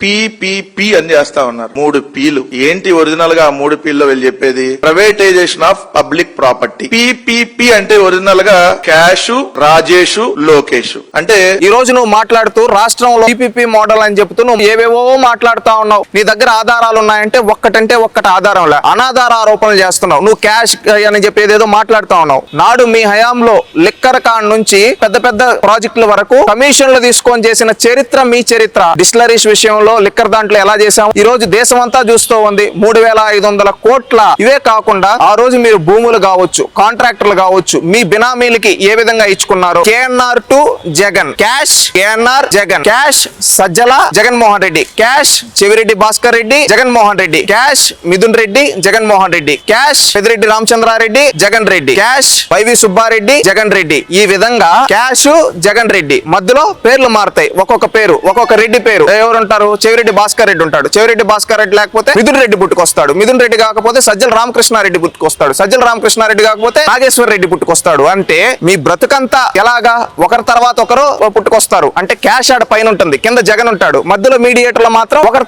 PPP అని చేస్తా ఉన్నారు. 3 పీలు ఏంటి ఒరిజినల్ గా? 3 పీల్లో వీళ్ళు చెప్పేది privatisation of public property. PPP అంటే ఒరిజినల్ గా క్యాష్, రాజేష్, లోకేష్. అంటే ఈ రోజు నువ్వు మాట్లాడుతూ రాష్ట్రంలో పీపీపీ మోడల్ అని చెప్తూ నువ్వు ఏవేవో మాట్లాడుతా ఉన్నావు. నీ దగ్గర ఆధారాలు ఉన్నాయంటే ఒక్కటి ఆధారం లే, అనాధార ఆరోపణలు చేస్తున్నావు. నువ్వు క్యాష్ అని చెప్పేది ఏదో మాట్లాడుతా ఉన్నావు. నాడు మీ హయాంలో లిక్కర్ కాన్ నుంచి పెద్ద పెద్ద ప్రాజెక్టుల వరకు కమిషన్లు తీసుకొని చేసిన చరిత్ర మీ చరిత్ర. డిస్టిలరీస్ విషయంలో లిక్కర్ దాంట్లో ఎలా చేశాం ఈ రోజు దేశం అంతా చూస్తూ ఉంది. 3500 కోట్ల. ఇవే కాకుండా ఆ రోజు మీరు భూములు కావచ్చు, కాంట్రాక్టర్లు కావచ్చు, మీ బినామీలకి ఏ విధంగా ఇచ్చుకున్నారు. KNR to Jagan cash, KNR Jagan cash, Sajjala Jaganmohan Reddy cash, Chevireddy Bhaskar Reddy Jaganmohan Reddy cash, Mithun Reddy Jaganmohan Reddy cash, Peddireddy Ramachandrareddy Jagan Reddy cash, YV Subbareddy Jagan Reddy. ఈ విధంగా క్యాష్ జగన్ రెడ్డి మధ్యలో పేర్లు మారుతాయి. ఒక్కొక్క పేరు, ఒక్కొక్క రెడ్డి పేరు. ఎవరుంటారు? చెవిరెడ్డి భాస్కర్ రెడ్డి ఉంటాడు. చెవిరెడ్డి భాస్కర్ రెడ్డి లేకపోతే మిథున్ రెడ్డి పుట్టుకొస్తాడు. మిథున్ రెడ్డి కాకపోతే సజ్జల రామకృష్ణారెడ్డి పుట్టుకొస్తాడు. సజ్జల రామకృష్ణారెడ్డి కాకపోతే నాగేశ్వర రెడ్డి పుట్టుకొస్తాడు. అంటే మీ బ్రతుకంతా ఎలాగా ఒకరి తర్వాత ఒకరు పుట్టుకొస్తారు. అంటే క్యాష్ ఆడ పైన ఉంటుంది, కింద జగన్ ఉంటాడు, మధ్యలో మీడియేటర్లు మాత్రం ఒకరి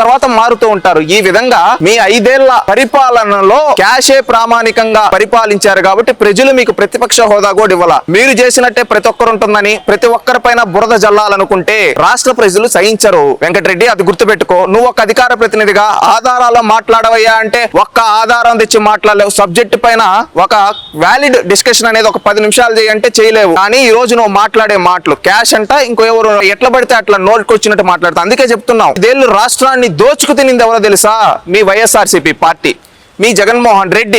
తర్వాత మారుతూ ఉంటారు. ఈ విధంగా మీ 5 ఏళ్ల పరిపాలనలో క్యాషే ప్రామాణికంగా పరిపాలించారు కాబట్టి ప్రజలు మీకు ప్రతిపక్ష హోదా కూడా ఇవ్వాల. మీరు చేసినట్టే ప్రతి ఒక్కరు ఉంటుందని ప్రతి ఒక్కరిపైన బురద జల్లాలనుకుంటే రాష్ట్ర ప్రజలు సహించరు. వెంకటరెడ్డి, అది గుర్తుపెట్టుకో. నువ్వు ఒక అధికార ప్రతినిధిగా ఆధారాలు మాట్లాడవయ్యా అంటే ఒక్క ఆధారం తెచ్చి మాట్లాడలేవు. సబ్జెక్ట్ పైన ఒక వ్యాలిడ్ డిస్కషన్ అనేది ఒక 10 నిమిషాలు చేయంటే చేయలేవు. కానీ ఈ రోజు నువ్వు మాట్లాడే మాటలు క్యాష్ అంట, ఇంకో ఎవరు ఎట్లా పడితే అట్లా నోటుకొచ్చినట్టు మాట్లాడతా. అందుకే చెప్తున్నావు, ఇదేళ్ళు రాష్ట్రాన్ని దోచుకు తినింది ఎవరో తెలుసా? మీ వైఎస్ఆర్సీపీ పార్టీ, మీ జగన్మోహన్ రెడ్డి.